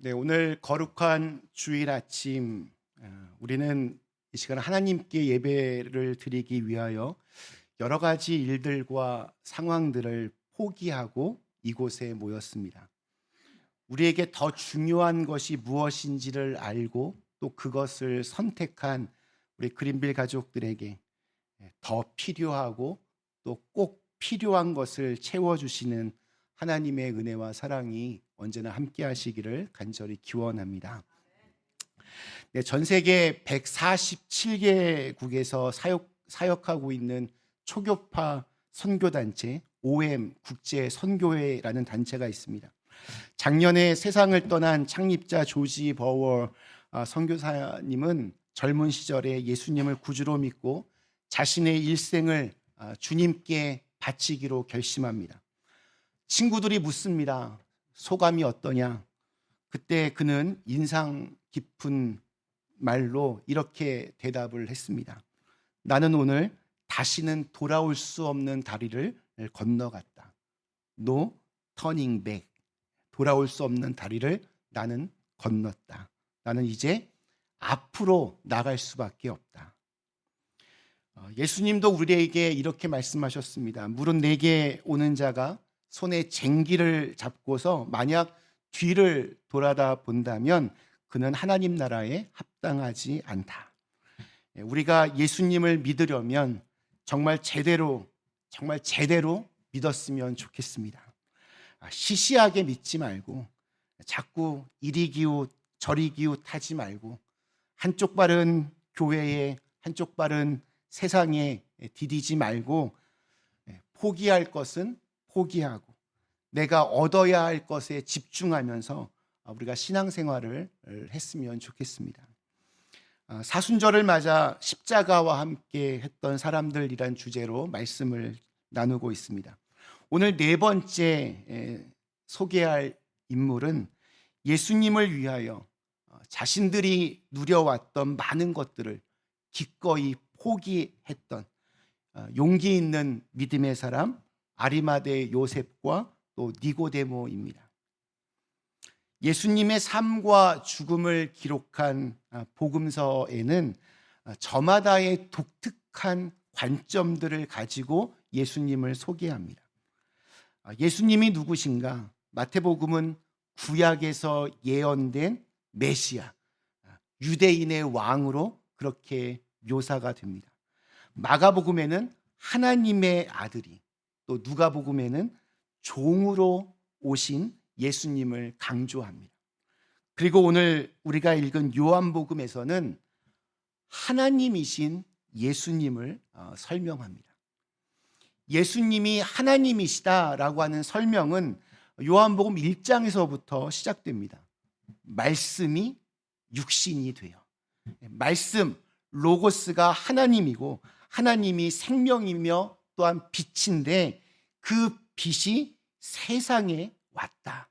네, 오늘 거룩한 주일 아침, 우리는 이 시간 하나님께 예배를 드리기 위하여 여러 가지 일들과 상황들을 포기하고 이곳에 모였습니다. 우리에게 더 중요한 것이 무엇인지를 알고 또 그것을 선택한 우리 그린빌 가족들에게 더 필요하고 또 꼭 필요한 것을 채워주시는 하나님의 은혜와 사랑이 언제나 함께 하시기를 간절히 기원합니다. 네, 전 세계 147개국에서 사역하고 있는 초교파 선교단체 OM 국제선교회라는 단체가 있습니다. 작년에 세상을 떠난 창립자 조지 버월 선교사님은 젊은 시절에 예수님을 구주로 믿고 자신의 일생을 주님께 바치기로 결심합니다. 친구들이 묻습니다. 소감이 어떠냐? 그때 그는 인상 깊은 말로 이렇게 대답을 했습니다. 나는 오늘 다시는 돌아올 수 없는 다리를 건너갔다. No turning back. 돌아올 수 없는 다리를 나는 건넜다. 나는 이제 앞으로 나갈 수밖에 없다. 예수님도 우리에게 이렇게 말씀하셨습니다. 무릇 내게 오는 자가 손에 쟁기를 잡고서 만약 뒤를 돌아다 본다면 그는 하나님 나라에 합당하지 않다. 우리가 예수님을 믿으려면 정말 제대로 믿었으면 좋겠습니다. 시시하게 믿지 말고 자꾸 이리 기웃 저리 기웃하지 말고 한쪽 발은 교회에 한쪽 발은 세상에 디디지 말고 포기할 것은 포기하고 내가 얻어야 할 것에 집중하면서 우리가 신앙생활을 했으면 좋겠습니다. 사순절을 맞아 십자가와 함께 했던 사람들이란 주제로 말씀을 나누고 있습니다. 오늘 네 번째 소개할 인물은 예수님을 위하여 자신들이 누려왔던 많은 것들을 기꺼이 포기했던 용기 있는 믿음의 사람 아리마대 요셉과 또 니고데모입니다. 예수님의 삶과 죽음을 기록한 복음서에는 저마다의 독특한 관점들을 가지고 예수님을 소개합니다. 예수님이 누구신가? 마태복음은 구약에서 예언된 메시아, 유대인의 왕으로 그렇게 묘사가 됩니다. 마가복음에는 하나님의 아들이, 또 누가복음에는 종으로 오신 예수님을 강조합니다. 그리고 오늘 우리가 읽은 요한복음에서는 하나님이신 예수님을 설명합니다. 예수님이 하나님이시다라고 하는 설명은 요한복음 1장에서부터 시작됩니다. 말씀이 육신이 돼요. 말씀, 로고스가 하나님이고 하나님이 생명이며 또한 빛인데 그 빛이 세상에 왔다.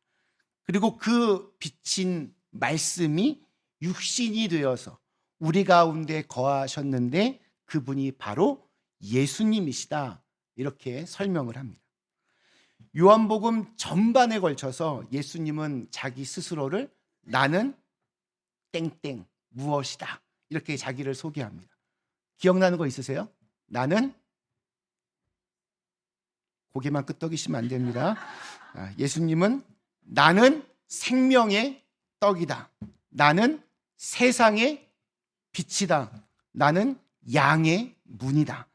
그리고 그 빛인 말씀이 육신이 되어서 우리 가운데 거하셨는데 그분이 바로 예수님이시다. 이렇게 설명을 합니다. 요한복음 전반에 걸쳐서 예수님은 자기 스스로를 나는 땡땡 무엇이다. 이렇게 자기를 소개합니다. 기억나는 거 있으세요? 나는 고개만 끄덕이시면 안 됩니다. 예수님은 나는 생명의 떡이다. 나는 세상의 빛이다. 나는 양의 문이다.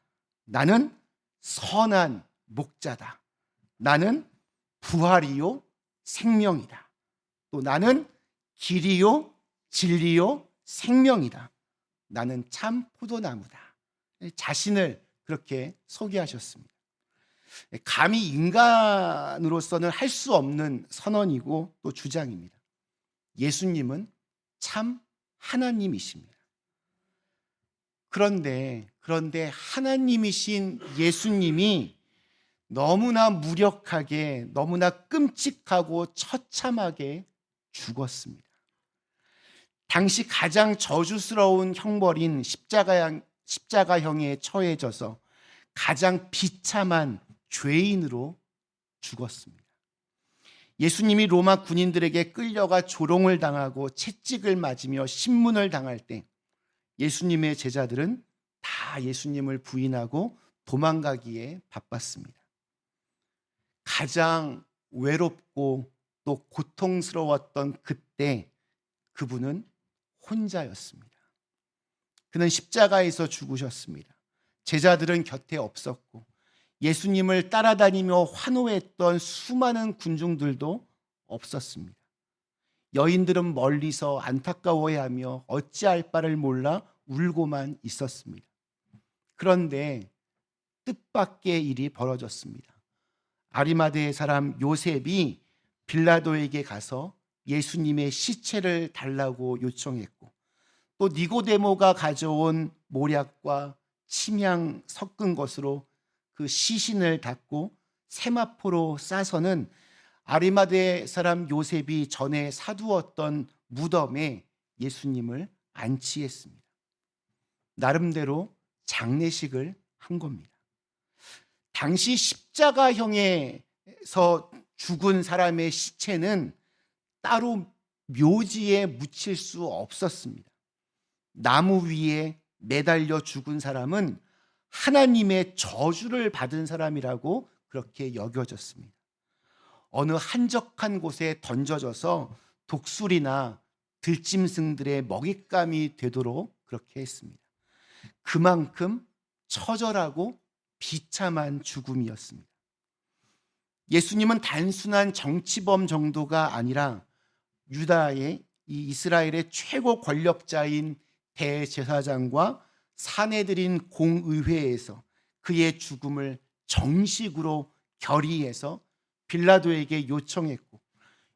나는 선한 목자다. 나는 부활이요 생명이다. 또 나는 길이요 진리요 생명이다. 나는 참 포도나무다. 자신을 그렇게 소개하셨습니다. 감히 인간으로서는 할 수 없는 선언이고 또 주장입니다. 예수님은 참 하나님이십니다. 그런데 하나님이신 예수님이 너무나 무력하게, 너무나 끔찍하고 처참하게 죽었습니다. 당시 가장 저주스러운 형벌인 십자가형에 처해져서 가장 비참한 죄인으로 죽었습니다. 예수님이 로마 군인들에게 끌려가 조롱을 당하고 채찍을 맞으며 신문을 당할 때 예수님의 제자들은 다 예수님을 부인하고 도망가기에 바빴습니다. 가장 외롭고 또 고통스러웠던 그때 그분은 혼자였습니다. 그는 십자가에서 죽으셨습니다. 제자들은 곁에 없었고 예수님을 따라다니며 환호했던 수많은 군중들도 없었습니다. 여인들은 멀리서 안타까워해하며 어찌할 바를 몰라 울고만 있었습니다. 그런데 뜻밖의 일이 벌어졌습니다. 아리마대 사람 요셉이 빌라도에게 가서 예수님의 시체를 달라고 요청했고 또 니고데모가 가져온 모략과 침향 섞은 것으로 그 시신을 닦고 세마포로 싸서는 아리마대 사람 요셉이 전에 사두었던 무덤에 예수님을 안치했습니다. 나름대로 장례식을 한 겁니다. 당시 십자가형에서 죽은 사람의 시체는 따로 묘지에 묻힐 수 없었습니다. 나무 위에 매달려 죽은 사람은 하나님의 저주를 받은 사람이라고 그렇게 여겨졌습니다. 어느 한적한 곳에 던져져서 독수리나 들짐승들의 먹잇감이 되도록 그렇게 했습니다. 그만큼 처절하고 비참한 죽음이었습니다. 예수님은 단순한 정치범 정도가 아니라 유다의 이 이스라엘의 최고 권력자인 대제사장과 사내들인 공의회에서 그의 죽음을 정식으로 결의해서 빌라도에게 요청했고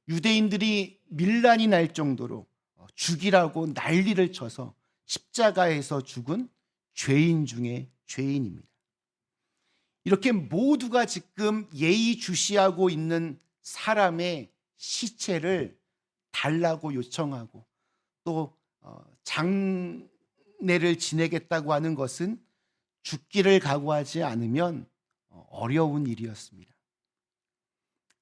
유대인들이 밀란이 날 정도로 죽이라고 난리를 쳐서 십자가에서 죽은 죄인 중에 죄인입니다. 이렇게 모두가 지금 예의주시하고 있는 사람의 시체를 달라고 요청하고 또 장례를 지내겠다고 하는 것은 죽기를 각오하지 않으면 어려운 일이었습니다.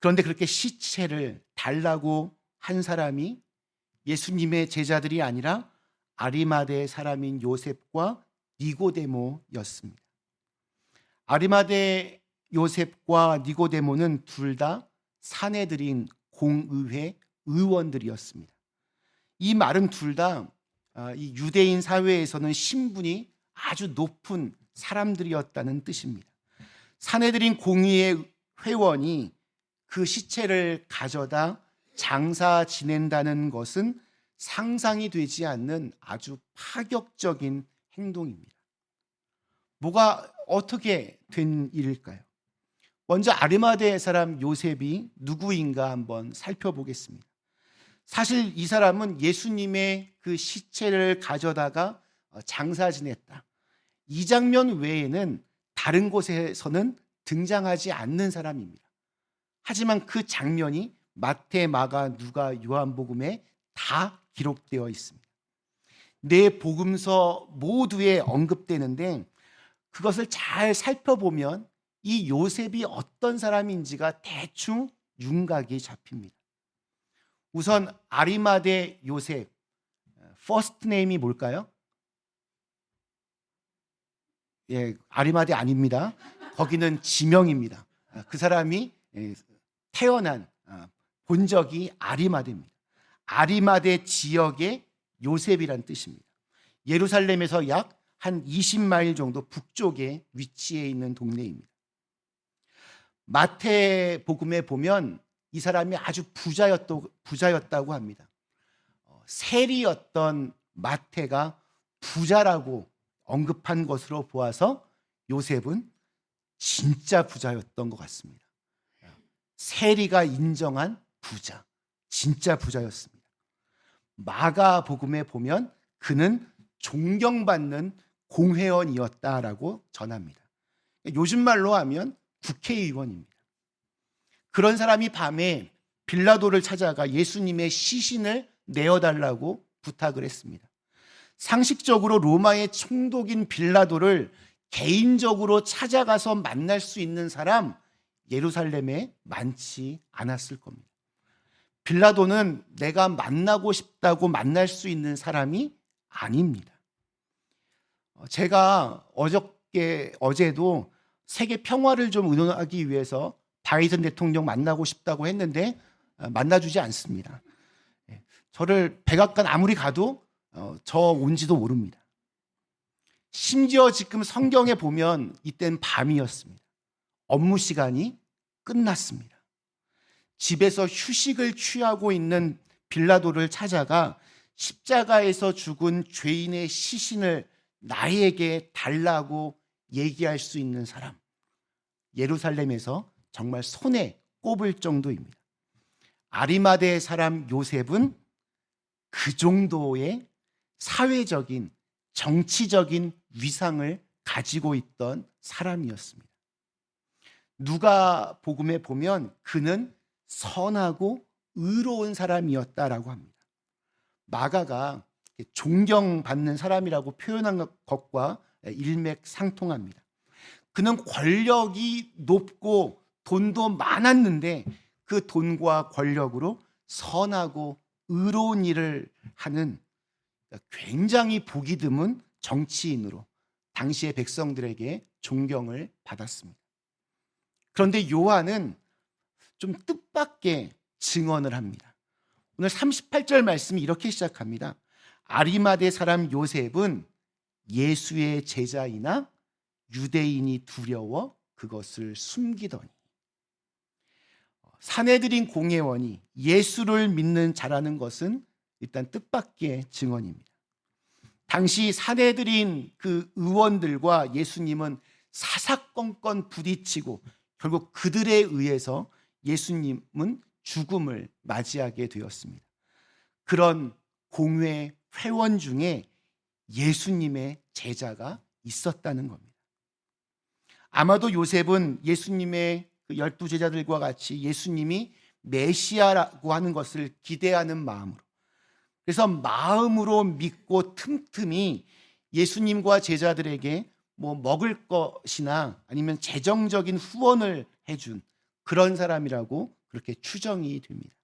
그런데 그렇게 시체를 달라고 한 사람이 예수님의 제자들이 아니라 아리마대 사람인 요셉과 니고데모였습니다. 아리마대 요셉과 니고데모는 둘 다 사내들인 공의회 의원들이었습니다. 이 말은 둘 다 이 유대인 사회에서는 신분이 아주 높은 사람들이었다는 뜻입니다. 사내들인 공의회 회원이 그 시체를 가져다 장사 지낸다는 것은 상상이 되지 않는 아주 파격적인 행동입니다. 뭐가 어떻게 된 일일까요? 먼저 아리마대 사람 요셉이 누구인가 한번 살펴보겠습니다. 사실 이 사람은 예수님의 그 시체를 가져다가 장사 지냈다. 이 장면 외에는 다른 곳에서는 등장하지 않는 사람입니다. 하지만 그 장면이 마태, 마가, 누가, 요한복음에 다 기록되어 있습니다. 네 복음서 모두에 언급되는데 그것을 잘 살펴보면 이 요셉이 어떤 사람인지가 대충 윤곽이 잡힙니다. 우선 아리마대 요셉, 퍼스트 네임이 뭘까요? 예, 아리마대 아닙니다. 거기는 지명입니다. 그 사람이 태어난 본적이 아리마대입니다. 아리마대 지역의 요셉이란 뜻입니다. 예루살렘에서 약 한 20마일 정도 북쪽에 위치해 있는 동네입니다. 마태복음에 보면 이 사람이 아주 부자였다고 합니다. 세리였던 마태가 부자라고 언급한 것으로 보아서 요셉은 진짜 부자였던 것 같습니다. 세리가 인정한 부자, 진짜 부자였습니다. 마가복음에 보면 그는 존경받는 공회원이었다라고 전합니다. 요즘 말로 하면 국회의원입니다. 그런 사람이 밤에 빌라도를 찾아가 예수님의 시신을 내어달라고 부탁을 했습니다. 상식적으로 로마의 총독인 빌라도를 개인적으로 찾아가서 만날 수 있는 사람 예루살렘에 많지 않았을 겁니다. 빌라도는 내가 만나고 싶다고 만날 수 있는 사람이 아닙니다. 제가 어제도 세계 평화를 좀 의논하기 위해서 바이든 대통령 만나고 싶다고 했는데 만나주지 않습니다. 저를 백악관 아무리 가도 저 온지도 모릅니다. 심지어 지금 성경에 보면 이때는 밤이었습니다. 업무 시간이 끝났습니다. 집에서 휴식을 취하고 있는 빌라도를 찾아가 십자가에서 죽은 죄인의 시신을 나에게 달라고 얘기할 수 있는 사람, 예루살렘에서 정말 손에 꼽을 정도입니다. 아리마대 사람 요셉은 그 정도의 사회적인, 정치적인 위상을 가지고 있던 사람이었습니다. 누가복음에 보면 그는 선하고 의로운 사람이었다라고 합니다. 마가가 존경받는 사람이라고 표현한 것과 일맥상통합니다. 그는 권력이 높고 돈도 많았는데 그 돈과 권력으로 선하고 의로운 일을 하는 굉장히 보기 드문 정치인으로 당시의 백성들에게 존경을 받았습니다. 그런데 요한은 좀 뜻밖의 증언을 합니다. 오늘 38절 말씀이 이렇게 시작합니다. 아리마대 사람 요셉은 예수의 제자이나 유대인이 두려워 그것을 숨기더니. 사내들인 공회원이 예수를 믿는 자라는 것은 일단 뜻밖의 증언입니다. 당시 사내들인 그 의원들과 예수님은 사사건건 부딪히고 결국 그들에 의해서 예수님은 죽음을 맞이하게 되었습니다. 그런 공회 회원 중에 예수님의 제자가 있었다는 겁니다. 아마도 요셉은 예수님의 그 12제자들과 같이 예수님이 메시아라고 하는 것을 기대하는 마음으로, 그래서 마음으로 믿고 틈틈이 예수님과 제자들에게 먹을 것이나 아니면 재정적인 후원을 해준 그런 사람이라고 그렇게 추정이 됩니다.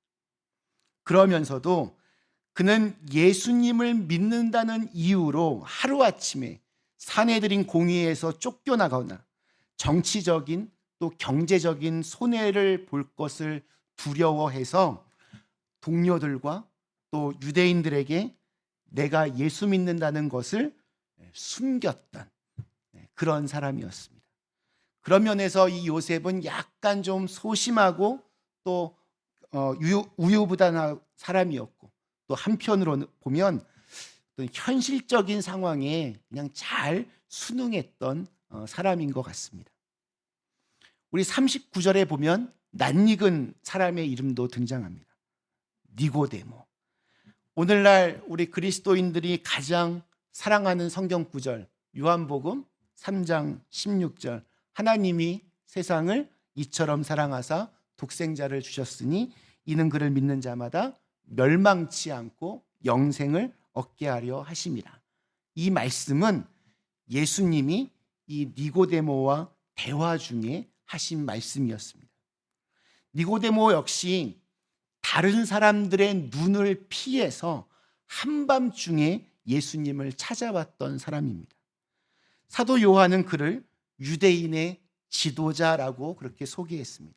그러면서도 그는 예수님을 믿는다는 이유로 하루아침에 사내들인 공의에서 쫓겨나거나 정치적인 또 경제적인 손해를 볼 것을 두려워해서 동료들과 또 유대인들에게 내가 예수 믿는다는 것을 숨겼던 그런 사람이었습니다. 그런 면에서 이 요셉은 약간 좀 소심하고 또 우유부단한 사람이었고, 또 한편으로 보면 또 현실적인 상황에 그냥 잘 순응했던 사람인 것 같습니다. 우리 39절에 보면 낯익은 사람의 이름도 등장합니다. 니고데모. 오늘날 우리 그리스도인들이 가장 사랑하는 성경 구절, 요한복음 3장 16절. 하나님이 세상을 이처럼 사랑하사 독생자를 주셨으니 이는 그를 믿는 자마다 멸망치 않고 영생을 얻게 하려 하심이라. 이 말씀은 예수님이 이 니고데모와 대화 중에 하신 말씀이었습니다. 니고데모 역시 다른 사람들의 눈을 피해서 한밤중에 예수님을 찾아왔던 사람입니다. 사도 요한은 그를 유대인의 지도자라고 그렇게 소개했습니다.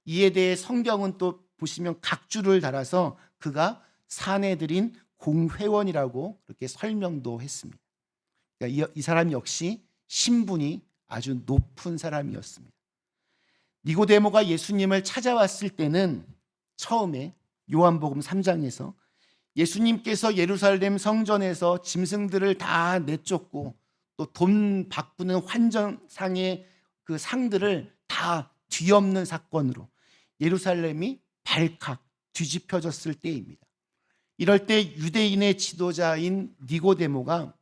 이에 대해 성경은 또 보시면 각주를 달아서 그가 사내들인 공회원이라고 그렇게 설명도 했습니다. 그러니까 이 사람 역시 신분이 아주 높은 사람이었습니다. 니고데모가 예수님을 찾아왔을 때는 처음에 요한복음 3장에서 예수님께서 예루살렘 성전에서 짐승들을 다 내쫓고 또 돈 바꾸는 환전상의 그 상들을 다 뒤엎는 사건으로 예루살렘이 발칵 뒤집혀졌을 때입니다. 이럴 때 유대인의 지도자인 니고데모가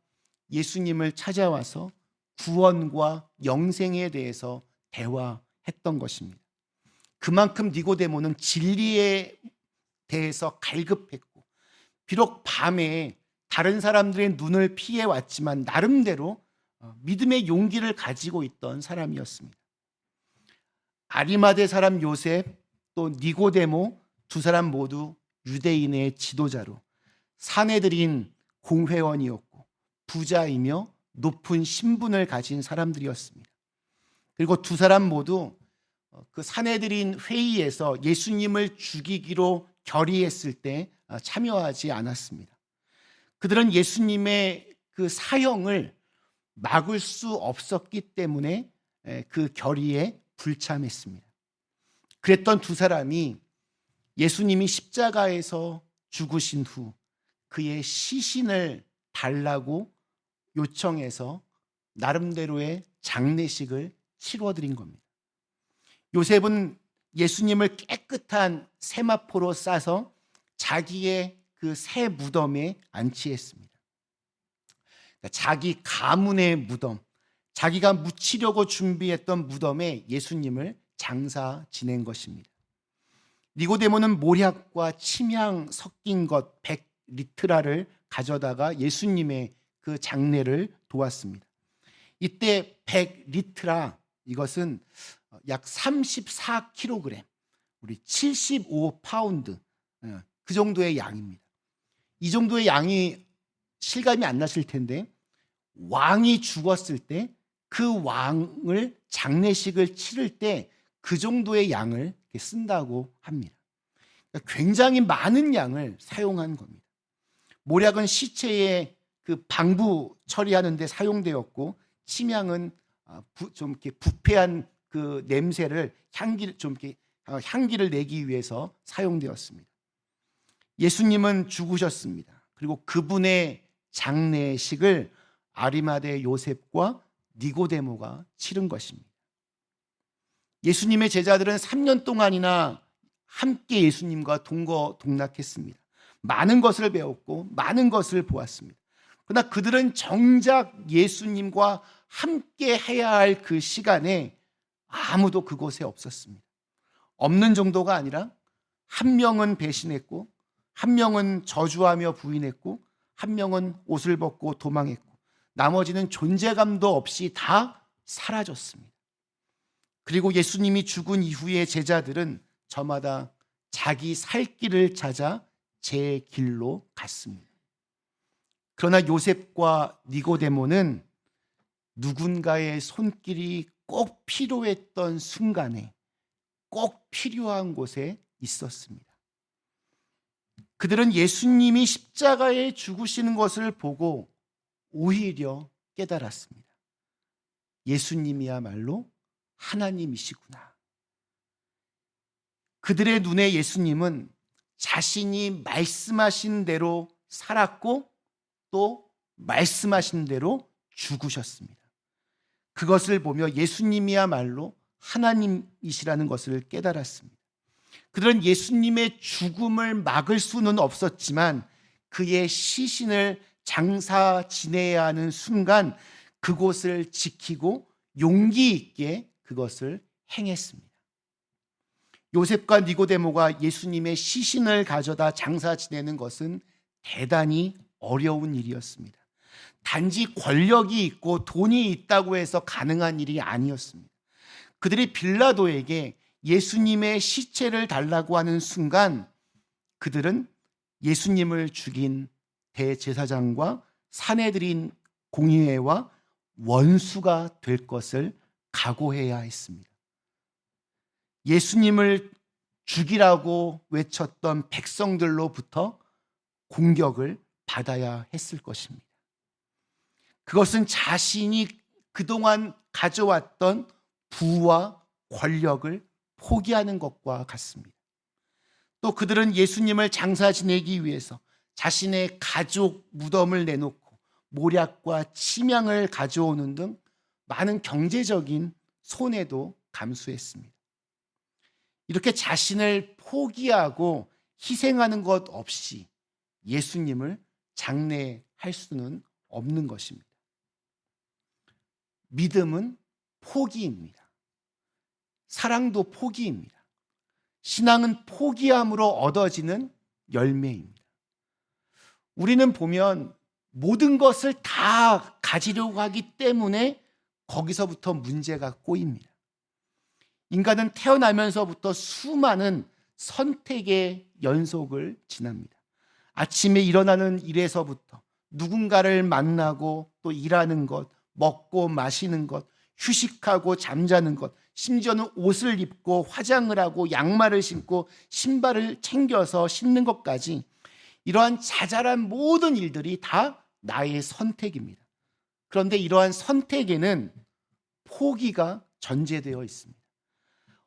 예수님을 찾아와서 구원과 영생에 대해서 대화했던 것입니다. 그만큼 니고데모는 진리에 대해서 갈급했고, 비록 밤에 다른 사람들의 눈을 피해 왔지만 나름대로 믿음의 용기를 가지고 있던 사람이었습니다. 아리마대 사람 요셉, 또 니고데모 두 사람 모두 유대인의 지도자로 사내들인 공회원이었고 부자이며 높은 신분을 가진 사람들이었습니다. 그리고 두 사람 모두 그 사내들인 회의에서 예수님을 죽이기로 결의했을 때 참여하지 않았습니다. 그들은 예수님의 그 사형을 막을 수 없었기 때문에 그 결의에 불참했습니다. 그랬던 두 사람이 예수님이 십자가에서 죽으신 후 그의 시신을 달라고 요청해서 나름대로의 장례식을 치러드린 겁니다. 요셉은 예수님을 깨끗한 세마포로 싸서 자기의 그 새 무덤에 안치했습니다. 자기 가문의 무덤, 자기가 묻히려고 준비했던 무덤에 예수님을 장사 지낸 것입니다. 니고데모는 모략과 침향 섞인 것 100리트라를 가져다가 예수님의 그 장례를 도왔습니다. 이때 100리트라, 이것은 약 34kg, 우리 75파운드, 그 정도의 양입니다. 이 정도의 양이 실감이 안 나실 텐데 왕이 죽었을 때 그 왕을 장례식을 치를 때 그 정도의 양을 쓴다고 합니다. 그러니까 굉장히 많은 양을 사용한 겁니다. 모략은 시체의 그 방부 처리하는 데 사용되었고 침향은 좀 이렇게 부패한 그 냄새를 향기를 내기 위해서 사용되었습니다. 예수님은 죽으셨습니다. 그리고 그분의 장례식을 아리마대 요셉과 니고데모가 치른 것입니다. 예수님의 제자들은 3년 동안이나 함께 예수님과 동거동락했습니다. 많은 것을 배웠고 많은 것을 보았습니다. 그러나 그들은 정작 예수님과 함께 해야 할 그 시간에 아무도 그곳에 없었습니다. 없는 정도가 아니라 한 명은 배신했고 한 명은 저주하며 부인했고 한 명은 옷을 벗고 도망했고 나머지는 존재감도 없이 다 사라졌습니다. 그리고 예수님이 죽은 이후에 제자들은 저마다 자기 살 길을 찾아 제 길로 갔습니다. 그러나 요셉과 니고데모는 누군가의 손길이 꼭 필요했던 순간에 꼭 필요한 곳에 있었습니다. 그들은 예수님이 십자가에 죽으시는 것을 보고 오히려 깨달았습니다. 예수님이야말로 하나님이시구나. 그들의 눈에 예수님은 자신이 말씀하신 대로 살았고 또 말씀하신 대로 죽으셨습니다. 그것을 보며 예수님이야말로 하나님이시라는 것을 깨달았습니다. 그들은 예수님의 죽음을 막을 수는 없었지만 그의 시신을 장사 지내야 하는 순간 그곳을 지키고 용기 있게 그것을 행했습니다. 요셉과 니고데모가 예수님의 시신을 가져다 장사 지내는 것은 대단히 어려운 일이었습니다. 단지 권력이 있고 돈이 있다고 해서 가능한 일이 아니었습니다. 그들이 빌라도에게 예수님의 시체를 달라고 하는 순간 그들은 예수님을 죽인 대제사장과 사내들인 공의회와 원수가 될 것을 각오해야 했습니다. 예수님을 죽이라고 외쳤던 백성들로부터 공격을 받아야 했을 것입니다. 그것은 자신이 그동안 가져왔던 부와 권력을 포기하는 것과 같습니다. 또 그들은 예수님을 장사 지내기 위해서 자신의 가족 무덤을 내놓고 모략과 침향을 가져오는 등 많은 경제적인 손해도 감수했습니다. 이렇게 자신을 포기하고 희생하는 것 없이 예수님을 장례할 수는 없는 것입니다. 믿음은 포기입니다. 사랑도 포기입니다. 신앙은 포기함으로 얻어지는 열매입니다. 우리는 보면 모든 것을 다 가지려고 하기 때문에 거기서부터 문제가 꼬입니다. 인간은 태어나면서부터 수많은 선택의 연속을 지납니다. 아침에 일어나는 일에서부터 누군가를 만나고 또 일하는 것, 먹고 마시는 것, 휴식하고 잠자는 것, 심지어는 옷을 입고 화장을 하고 양말을 신고 신발을 챙겨서 신는 것까지 이러한 자잘한 모든 일들이 다 나의 선택입니다. 그런데 이러한 선택에는 포기가 전제되어 있습니다.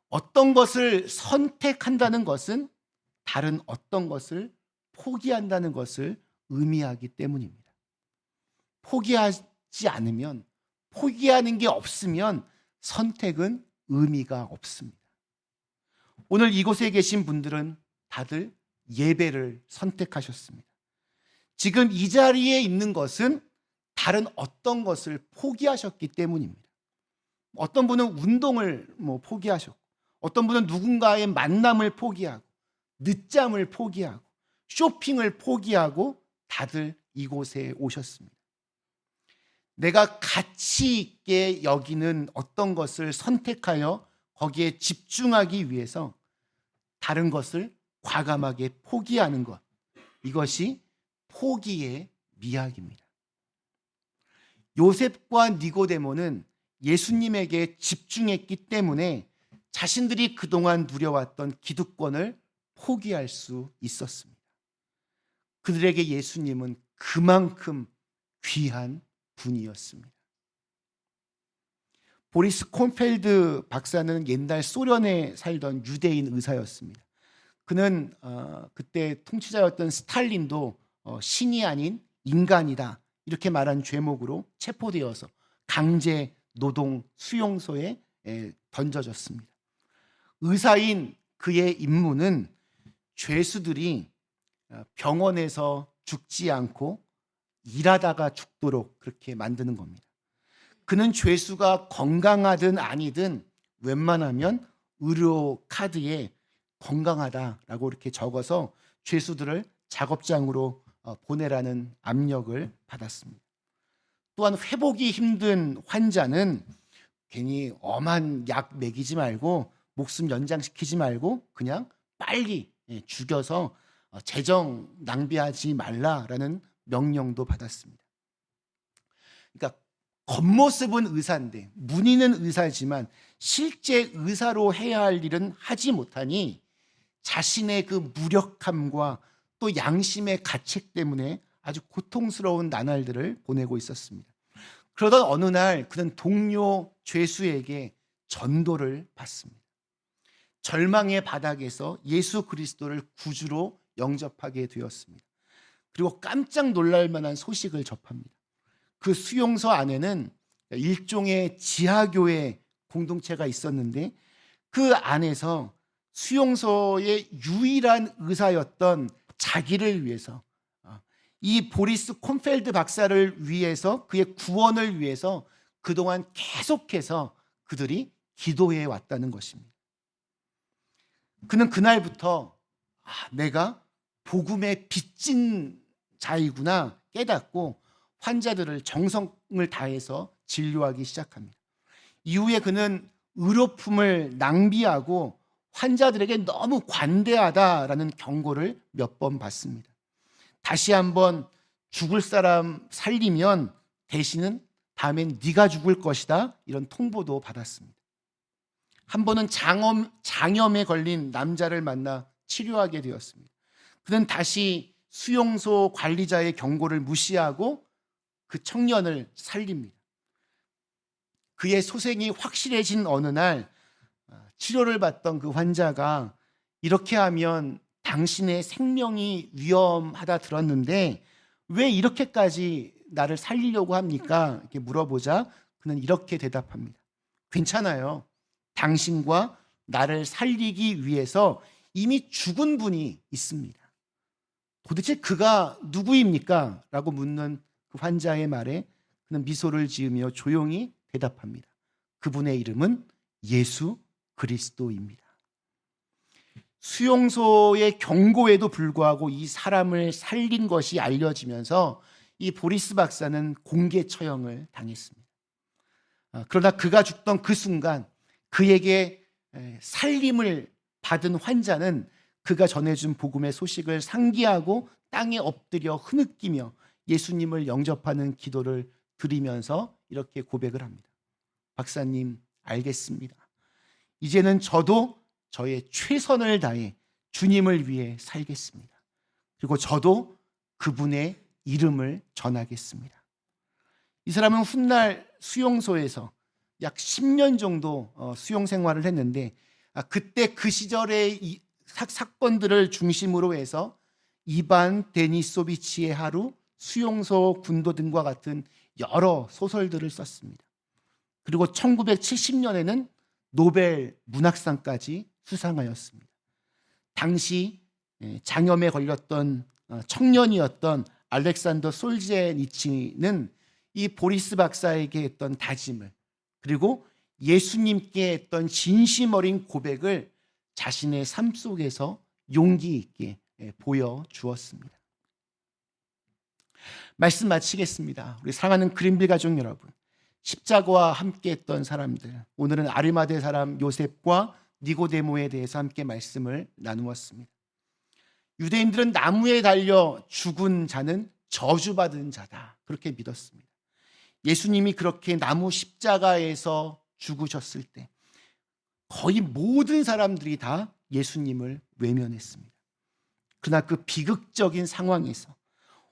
어떤 것을 선택한다는 것은 다른 어떤 것을 포기한다는 것을 의미하기 때문입니다. 포기하지 않으면, 포기하는 게 없으면 선택은 의미가 없습니다. 오늘 이곳에 계신 분들은 다들 예배를 선택하셨습니다. 지금 이 자리에 있는 것은 다른 어떤 것을 포기하셨기 때문입니다. 어떤 분은 운동을 포기하셨고, 어떤 분은 누군가의 만남을 포기하고, 늦잠을 포기하고, 쇼핑을 포기하고 다들 이곳에 오셨습니다. 내가 가치 있게 여기는 어떤 것을 선택하여 거기에 집중하기 위해서 다른 것을 과감하게 포기하는 것, 이것이 포기의 미학입니다. 요셉과 니고데모는 예수님에게 집중했기 때문에 자신들이 그동안 누려왔던 기득권을 포기할 수 있었습니다. 그들에게 예수님은 그만큼 귀한 분이었습니다. 보리스 콘펠드 박사는 옛날 소련에 살던 유대인 의사였습니다. 그는 그때 통치자였던 스탈린도 신이 아닌 인간이다 이렇게 말한 죄목으로 체포되어서 강제 노동 수용소에 던져졌습니다. 의사인 그의 임무는 죄수들이 병원에서 죽지 않고 일하다가 죽도록 그렇게 만드는 겁니다. 그는 죄수가 건강하든 아니든 웬만하면 의료 카드에 건강하다라고 이렇게 적어서 죄수들을 작업장으로 보내라는 압력을 받았습니다. 또한 회복이 힘든 환자는 괜히 엄한 약 먹이지 말고 목숨 연장시키지 말고 그냥 빨리 죽여서 재정 낭비하지 말라라는 명령도 받았습니다. 그러니까 겉모습은 의사인데, 문의는 의사지만 실제 의사로 해야 할 일은 하지 못하니 자신의 그 무력함과 또 양심의 가책 때문에 아주 고통스러운 나날들을 보내고 있었습니다. 그러던 어느 날 그는 동료 죄수에게 전도를 받습니다. 절망의 바닥에서 예수 그리스도를 구주로 영접하게 되었습니다. 그리고 깜짝 놀랄 만한 소식을 접합니다. 그 수용소 안에는 일종의 지하교회 공동체가 있었는데 그 안에서 수용소의 유일한 의사였던 자기를 위해서, 이 보리스 콘펠드 박사를 위해서, 그의 구원을 위해서 그동안 계속해서 그들이 기도해 왔다는 것입니다. 그는 그날부터 내가 복음의 빚진 자이구나 깨닫고 환자들을 정성을 다해서 진료하기 시작합니다. 이후에 그는 의료품을 낭비하고 환자들에게 너무 관대하다라는 경고를 몇 번 받습니다. 다시 한번 죽을 사람 살리면 대신은 다음엔 네가 죽을 것이다 이런 통보도 받았습니다. 한 번은 장염에 걸린 남자를 만나 치료하게 되었습니다. 그는 다시 수용소 관리자의 경고를 무시하고 그 청년을 살립니다. 그의 소생이 확실해진 어느 날 치료를 받던 그 환자가 이렇게 하면 당신의 생명이 위험하다 들었는데 왜 이렇게까지 나를 살리려고 합니까? 이렇게 물어보자 그는 이렇게 대답합니다. 괜찮아요. 당신과 나를 살리기 위해서 이미 죽은 분이 있습니다. 도대체 그가 누구입니까? 라고 묻는 그 환자의 말에 그는 미소를 지으며 조용히 대답합니다. 그분의 이름은 예수 그리스도입니다. 수용소의 경고에도 불구하고 이 사람을 살린 것이 알려지면서 이 보리스 박사는 공개 처형을 당했습니다. 그러나 그가 죽던 그 순간 그에게 살림을 받은 환자는 그가 전해준 복음의 소식을 상기하고 땅에 엎드려 흐느끼며 예수님을 영접하는 기도를 드리면서 이렇게 고백을 합니다. 박사님, 알겠습니다. 이제는 저도 저의 최선을 다해 주님을 위해 살겠습니다. 그리고 저도 그분의 이름을 전하겠습니다. 이 사람은 훗날 수용소에서 약 10년 정도 수용 생활을 했는데, 그때 그 시절의 사건들을 중심으로 해서 이반 데니소비치의 하루, 수용소 군도 등과 같은 여러 소설들을 썼습니다. 그리고 1970년에는 노벨 문학상까지 수상하였습니다. 당시 장염에 걸렸던 청년이었던 알렉산더 솔제니치는 이 보리스 박사에게 했던 다짐을, 그리고 예수님께 했던 진심 어린 고백을 자신의 삶 속에서 용기 있게 보여주었습니다. 말씀 마치겠습니다. 우리 사랑하는 그린빌 가족 여러분, 십자가와 함께 했던 사람들, 오늘은 아리마대 사람 요셉과 니고데모에 대해서 함께 말씀을 나누었습니다. 유대인들은 나무에 달려 죽은 자는 저주받은 자다, 그렇게 믿었습니다. 예수님이 그렇게 나무 십자가에서 죽으셨을 때 거의 모든 사람들이 다 예수님을 외면했습니다. 그러나 그 비극적인 상황에서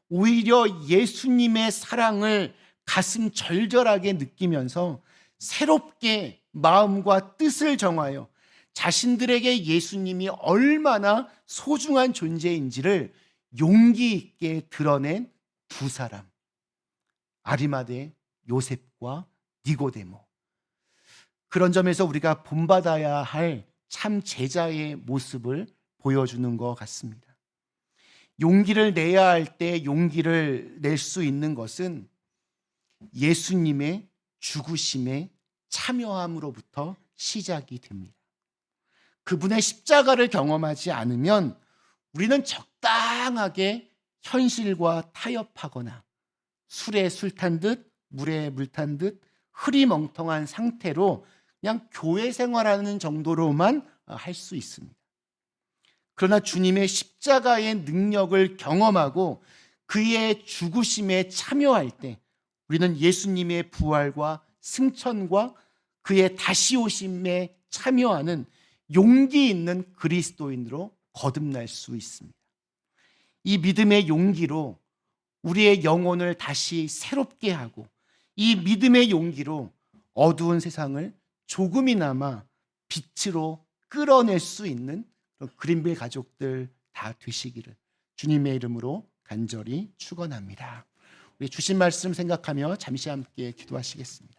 오히려 예수님의 사랑을 가슴 절절하게 느끼면서 새롭게 마음과 뜻을 정하여 자신들에게 예수님이 얼마나 소중한 존재인지를 용기 있게 드러낸 두 사람, 아리마대 요셉과 니고데모. 그런 점에서 우리가 본받아야 할 참 제자의 모습을 보여주는 것 같습니다. 용기를 내야 할 때 용기를 낼 수 있는 것은 예수님의 죽으심에 참여함으로부터 시작이 됩니다. 그분의 십자가를 경험하지 않으면 우리는 적당하게 현실과 타협하거나 술에 술 탄 듯, 물에 물 탄 듯 흐리멍텅한 상태로 그냥 교회 생활하는 정도로만 할 수 있습니다. 그러나 주님의 십자가의 능력을 경험하고 그의 죽으심에 참여할 때 우리는 예수님의 부활과 승천과 그의 다시 오심에 참여하는 용기 있는 그리스도인으로 거듭날 수 있습니다. 이 믿음의 용기로 우리의 영혼을 다시 새롭게 하고, 이 믿음의 용기로 어두운 세상을 조금이나마 빛으로 끌어낼 수 있는 그린빌 가족들 다 되시기를 주님의 이름으로 간절히 축원합니다. 우리 주신 말씀 생각하며 잠시 함께 기도하시겠습니다.